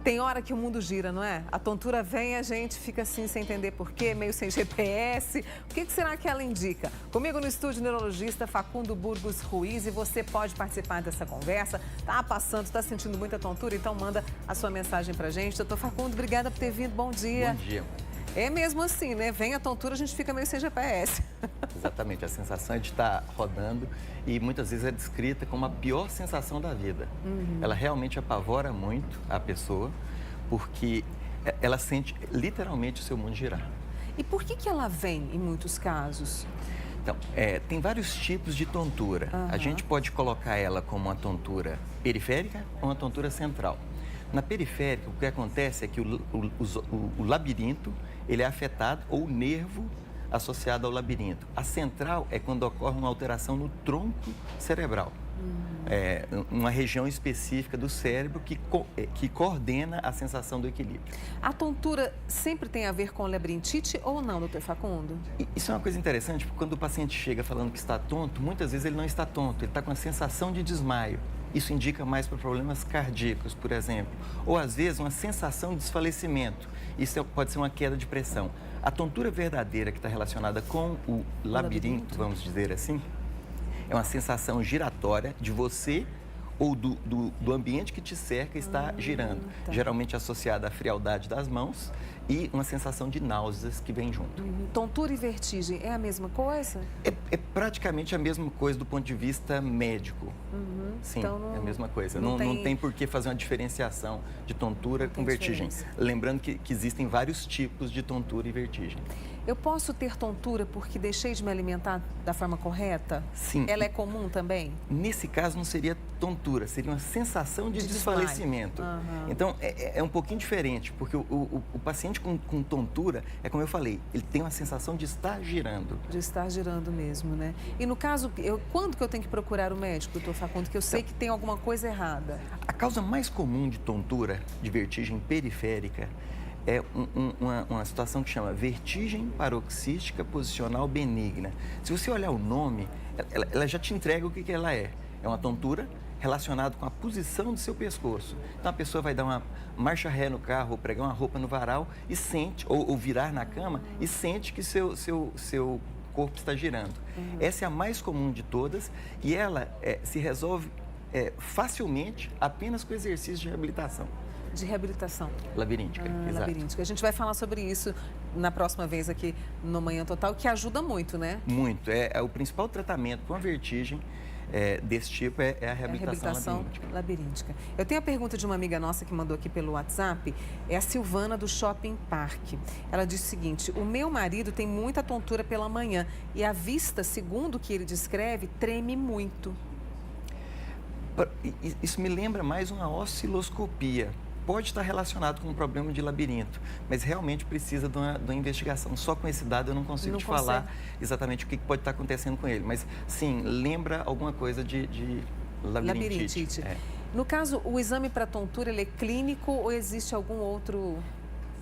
Tem hora que o mundo gira, não é? A tontura vem e a gente fica assim sem entender por quê, meio sem GPS. O que será que ela indica? Comigo no estúdio, o neurologista Facundo Burgos Ruiz, e você pode participar dessa conversa. Tá passando, tá sentindo muita tontura? Então manda a sua mensagem pra gente. Doutor Facundo, obrigada por ter vindo. Bom dia. Bom dia. É mesmo assim, né? Vem a tontura, a gente fica meio sem GPS. Exatamente, a sensação é de estar rodando e muitas vezes é descrita como a pior sensação da vida. Ela realmente apavora muito a pessoa, porque ela sente literalmente o seu mundo girar. E por que ela vem em muitos casos? Então, tem vários tipos de tontura. A gente pode colocar ela como uma tontura periférica ou uma tontura central. Na periférica, o que acontece é que o labirinto ele é afetado, ou o nervo associado ao labirinto. A central é quando ocorre uma alteração no tronco cerebral. Uma região específica do cérebro que coordena a sensação do equilíbrio. A tontura sempre tem a ver com labirintite ou não, doutor Facundo? Isso é uma coisa interessante, porque quando o paciente chega falando que está tonto, muitas vezes ele não está tonto, ele está com a sensação de desmaio. Isso indica mais para problemas cardíacos, por exemplo. Ou, às vezes, uma sensação de desfalecimento. Isso pode ser uma queda de pressão. A tontura verdadeira que está relacionada com o labirinto, vamos dizer assim, é uma sensação giratória de você ou do ambiente que te cerca está girando. Tá. Geralmente associada à frialdade das mãos e uma sensação de náuseas que vem junto. Tontura e vertigem é a mesma coisa? É praticamente a mesma coisa do ponto de vista médico. Sim, então não, é a mesma coisa. Não tem por que fazer uma diferenciação de tontura com vertigem. Lembrando que existem vários tipos de tontura e vertigem. Eu posso ter tontura porque deixei de me alimentar da forma correta? Sim. Ela é comum também? Nesse caso não seria tontura, seria uma sensação de desfalecimento. Então é um pouquinho diferente, porque o paciente com tontura, é como eu falei, ele tem uma sensação de estar girando. De estar girando mesmo, né? E no caso, quando que eu tenho que procurar o médico, doutor Facundo, que eu sei que tem alguma coisa errada? A causa mais comum de tontura, de vertigem periférica, é uma situação que chama vertigem paroxística posicional benigna. Se você olhar o nome, ela já te entrega o que ela é. É uma tontura relacionada com a posição do seu pescoço. Então, a pessoa vai dar uma marcha ré no carro, ou pregar uma roupa no varal e sente, ou virar na cama e sente que seu corpo está girando. Essa é a mais comum de todas e ela se resolve facilmente apenas com exercício de reabilitação. De reabilitação. Labiríntica, exato. Labiríntica. A gente vai falar sobre isso na próxima vez aqui no Manhã Total, que ajuda muito, né? Muito. O principal tratamento com a vertigem desse tipo é a reabilitação labiríntica. Eu tenho a pergunta de uma amiga nossa que mandou aqui pelo WhatsApp, é a Silvana do Shopping Park. Ela disse o seguinte: o meu marido tem muita tontura pela manhã e a vista, segundo o que ele descreve, treme muito. Isso me lembra mais uma osciloscopia. Pode estar relacionado com um problema de labirinto, mas realmente precisa de uma investigação. Só com esse dado eu não consigo te falar exatamente o que pode estar acontecendo com ele. Mas, sim, lembra alguma coisa de labirintite. No caso, o exame para tontura, ele é clínico ou existe algum outro...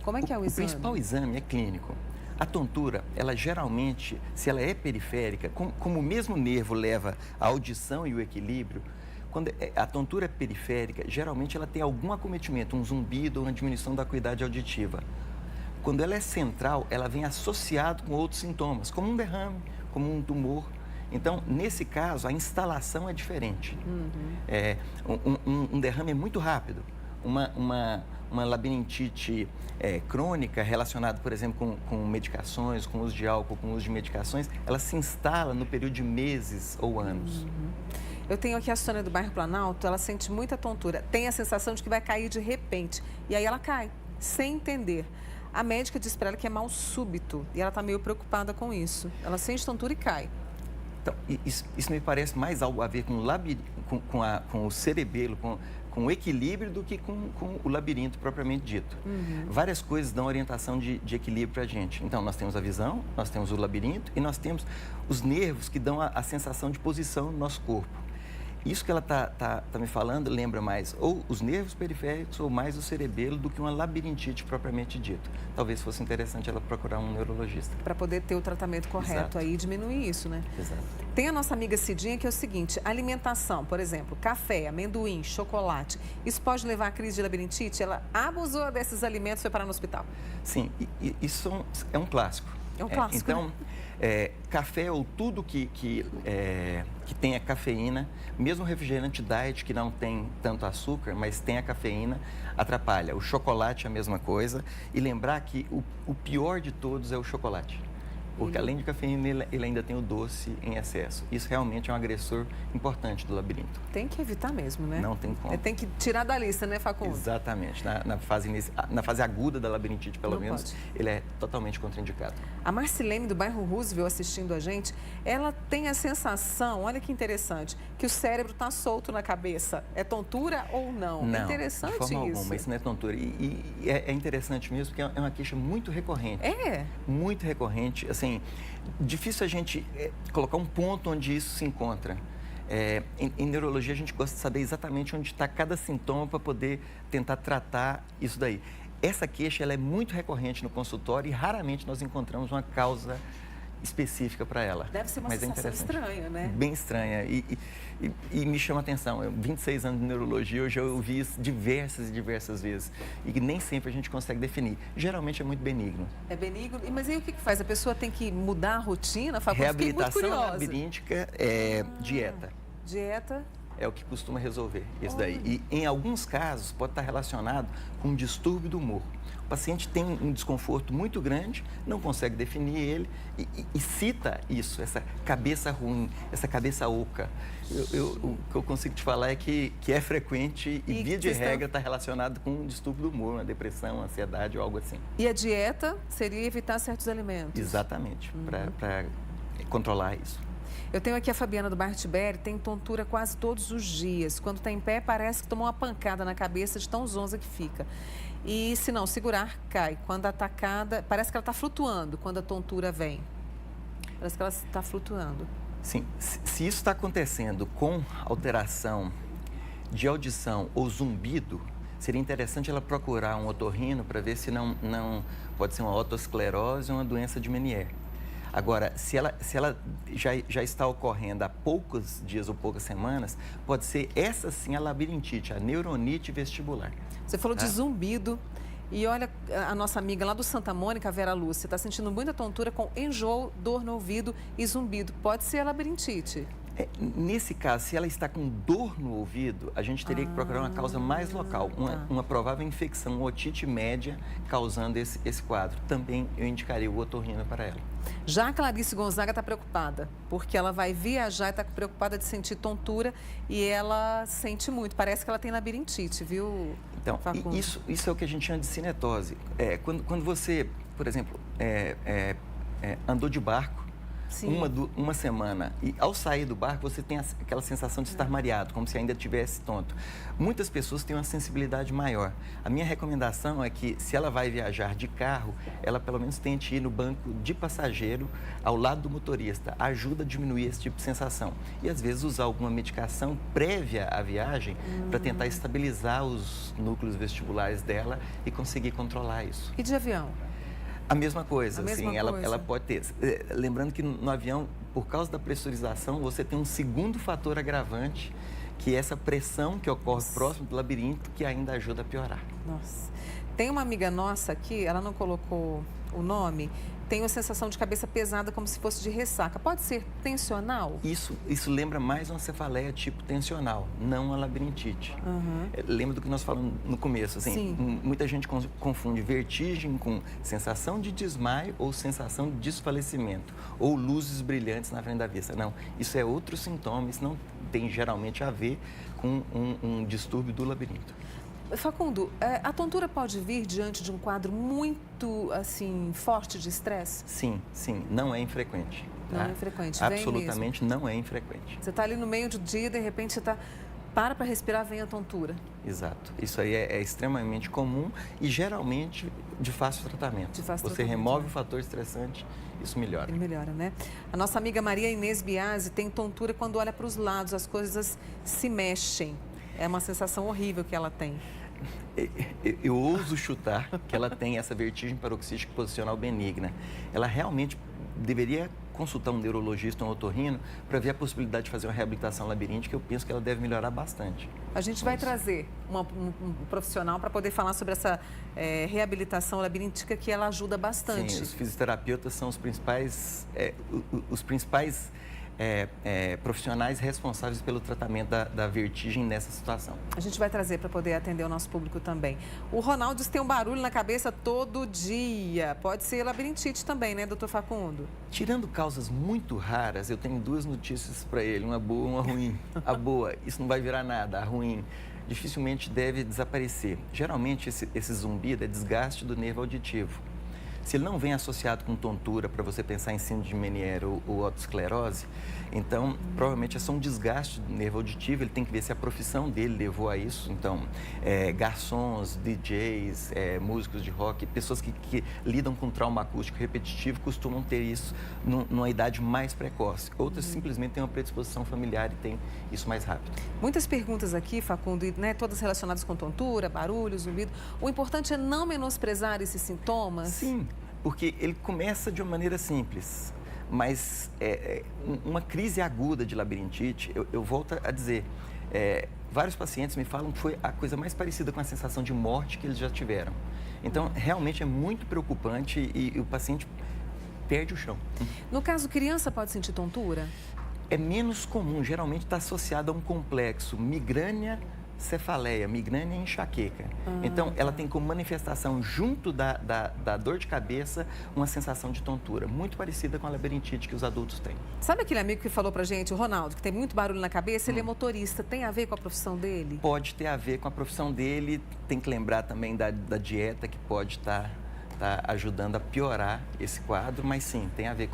Como é que é o exame? O principal exame é clínico. A tontura, ela geralmente, se ela é periférica, como o mesmo nervo leva a audição e o equilíbrio, quando a tontura é periférica, geralmente ela tem algum acometimento, um zumbido ou uma diminuição da acuidade auditiva. Quando ela é central, ela vem associado com outros sintomas, como um derrame, como um tumor. Então, nesse caso, a instalação é diferente. Um derrame é muito rápido. Uma labirintite crônica relacionada, por exemplo, com medicações, com uso de álcool, com uso de medicações, ela se instala no período de meses ou anos. Eu tenho aqui a Sônia do bairro Planalto, ela sente muita tontura, tem a sensação de que vai cair de repente. E aí ela cai, sem entender. A médica diz para ela que é mal súbito e ela está meio preocupada com isso. Ela sente tontura e cai. Então, isso me parece mais algo a ver com o cerebelo, com o equilíbrio do que com o labirinto propriamente dito. Várias coisas dão orientação de equilíbrio para a gente. Então, nós temos a visão, nós temos o labirinto e nós temos os nervos que dão a sensação de posição no nosso corpo. Isso que ela tá me falando lembra mais ou os nervos periféricos ou mais o cerebelo do que uma labirintite propriamente dito. Talvez fosse interessante ela procurar um neurologista. Para poder ter o tratamento correto. Exato. Aí e diminuir isso, né? Exato. Tem a nossa amiga Cidinha, que é o seguinte: alimentação, por exemplo, café, amendoim, chocolate, isso pode levar à crise de labirintite? Ela abusou desses alimentos e foi parar no hospital. Sim, isso é um clássico. É um clássico, Então, café ou tudo que tenha cafeína, mesmo refrigerante diet que não tem tanto açúcar, mas tem a cafeína, atrapalha. O chocolate é a mesma coisa. E lembrar que o pior de todos é o chocolate. Porque além de cafeína, ele ainda tem o doce em excesso. Isso realmente é um agressor importante do labirinto. Tem que evitar mesmo, né? Não tem como. Tem que tirar da lista, né, Facundo? Exatamente. Na fase aguda da labirintite, pelo menos, ele é totalmente contraindicado. A Marcilene, do bairro Roosevelt, assistindo a gente, ela tem a sensação, olha que interessante, que o cérebro está solto na cabeça. É tontura ou não? Não, é interessante de forma isso. alguma, isso não é tontura. E é interessante mesmo, porque é uma queixa muito recorrente. É? Muito recorrente. Assim, difícil a gente colocar um ponto onde isso se encontra. Em neurologia, a gente gosta de saber exatamente onde está cada sintoma para poder tentar tratar isso daí. Essa queixa ela é muito recorrente no consultório e raramente nós encontramos uma causa específica para ela. Deve ser uma sensação estranha, né? Bem estranha. E me chama a atenção. 26 anos de neurologia, eu já ouvi isso diversas e diversas vezes. E nem sempre a gente consegue definir. Geralmente é muito benigno. É benigno? Mas aí o que faz? A pessoa tem que mudar a rotina? Reabilitação labiríntica é dieta. Dieta? É o que costuma resolver isso daí. E em alguns casos pode estar relacionado com um distúrbio do humor. O paciente tem um desconforto muito grande, não consegue definir ele e cita isso, essa cabeça ruim, essa cabeça oca. O que eu consigo te falar é que é frequente e via de regra está relacionado com um distúrbio do humor, uma depressão, uma ansiedade ou algo assim. E a dieta seria evitar certos alimentos? Exatamente, para controlar isso. Eu tenho aqui a Fabiana do bairro Tibério, tem tontura quase todos os dias. Quando está em pé, parece que tomou uma pancada na cabeça de tão zonza que fica. E se não segurar, cai. Quando atacada, parece que ela está flutuando quando a tontura vem. Parece que ela está flutuando. Sim, se isso está acontecendo com alteração de audição ou zumbido, seria interessante ela procurar um otorrino para ver se não pode ser uma otosclerose ou uma doença de Meniere. Agora, se ela já está ocorrendo há poucos dias ou poucas semanas, pode ser essa sim a labirintite, a neuronite vestibular. Você falou de zumbido e olha a nossa amiga lá do Santa Mônica, a Vera Lúcia, está sentindo muita tontura com enjoo, dor no ouvido e zumbido. Pode ser a labirintite. Nesse caso, se ela está com dor no ouvido, a gente teria que procurar uma causa mais local, uma provável infecção, otite média, causando esse quadro. Também eu indicaria o otorrino para ela. Já a Clarice Gonzaga está preocupada, porque ela vai viajar e está preocupada de sentir tontura e ela sente muito. Parece que ela tem labirintite, viu, Então, Facundo? isso é o que a gente chama de cinetose. Quando você, por exemplo, andou de barco, uma semana, e ao sair do barco você tem aquela sensação de estar mareado, como se ainda estivesse tonto. Muitas pessoas têm uma sensibilidade maior. A minha recomendação é que, se ela vai viajar de carro, ela pelo menos tente ir no banco de passageiro ao lado do motorista. Ajuda a diminuir esse tipo de sensação. E às vezes usar alguma medicação prévia à viagem para tentar estabilizar os núcleos vestibulares dela e conseguir controlar isso. E de avião? A mesma coisa, assim, ela pode ter. Lembrando que no avião, por causa da pressurização, você tem um segundo fator agravante, que é essa pressão que ocorre próximo do labirinto, que ainda ajuda a piorar. Nossa. Tem uma amiga nossa aqui, ela não colocou o nome, tem uma sensação de cabeça pesada como se fosse de ressaca. Pode ser tensional? Isso lembra mais uma cefaleia tipo tensional, não a labirintite. Lembra do que nós falamos no começo, assim, muita gente confunde vertigem com sensação de desmaio ou sensação de desfalecimento, ou luzes brilhantes na frente da vista. Não, isso é outro sintoma, isso não tem geralmente a ver com um distúrbio do labirinto. Facundo, a tontura pode vir diante de um quadro muito, assim, forte de estresse? Sim, não é infrequente. Não é infrequente, absolutamente não é infrequente. Você está ali no meio do dia, de repente você está para respirar, vem a tontura. Exato. Isso aí é extremamente comum e geralmente de fácil tratamento. Você remove o fator estressante, isso melhora. Ele melhora, né? A nossa amiga Maria Inês Biasi tem tontura quando olha para os lados, as coisas se mexem. É uma sensação horrível que ela tem. Eu ouso chutar que ela tem essa vertigem paroxística posicional benigna. Ela realmente deveria consultar um neurologista, um otorrino, para ver a possibilidade de fazer uma reabilitação labiríntica. Eu penso que ela deve melhorar bastante. A gente vai trazer um profissional para poder falar sobre essa reabilitação labiríntica, que ela ajuda bastante. Sim, os fisioterapeutas são os principais profissionais responsáveis pelo tratamento da vertigem nessa situação. A gente vai trazer para poder atender o nosso público também. O Ronaldo tem um barulho na cabeça todo dia. Pode ser labirintite também, né, doutor Facundo? Tirando causas muito raras, eu tenho duas notícias para ele, uma boa e uma ruim. A boa, isso não vai virar nada. A ruim, dificilmente deve desaparecer. Geralmente, esse zumbido é desgaste do nervo auditivo. Se ele não vem associado com tontura, para você pensar em síndrome de Meniere ou otosclerose, então, provavelmente é só um desgaste do nervo auditivo. Ele tem que ver se a profissão dele levou a isso. Então, garçons, DJs, músicos de rock, pessoas que lidam com trauma acústico repetitivo costumam ter isso numa idade mais precoce. Outras simplesmente têm uma predisposição familiar e têm isso mais rápido. Muitas perguntas aqui, Facundo, né, todas relacionadas com tontura, barulho, zumbido. O importante é não menosprezar esses sintomas? Sim, porque ele começa de uma maneira simples. Mas uma crise aguda de labirintite, eu volto a dizer, vários pacientes me falam que foi a coisa mais parecida com a sensação de morte que eles já tiveram. Então, realmente é muito preocupante e o paciente perde o chão. No caso, criança pode sentir tontura? É menos comum, geralmente está associado a um complexo migrânia, cefaleia, migrânia e enxaqueca. Então, ela tem como manifestação, junto da dor de cabeça, uma sensação de tontura, muito parecida com a labirintite que os adultos têm. Sabe aquele amigo que falou pra gente, o Ronaldo, que tem muito barulho na cabeça? Ele é motorista. Tem a ver com a profissão dele? Pode ter a ver com a profissão dele. Tem que lembrar também da dieta, que pode estar ajudando a piorar esse quadro, mas sim, tem a ver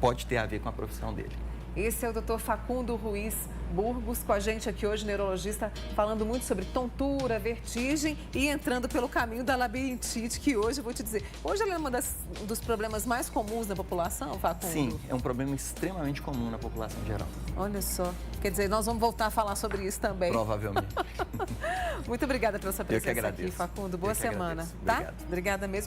pode ter a ver com a profissão dele. Esse é o Dr. Facundo Ruiz Burgos, com a gente aqui hoje, neurologista, falando muito sobre tontura, vertigem e entrando pelo caminho da labirintite, que hoje, eu vou te dizer, hoje ela é um dos problemas mais comuns na população, Facundo? Sim, é um problema extremamente comum na população geral. Olha só, quer dizer, nós vamos voltar a falar sobre isso também. Provavelmente. Muito obrigada pela sua presença aqui, Facundo. Boa semana, tá? Obrigado. Obrigada mesmo.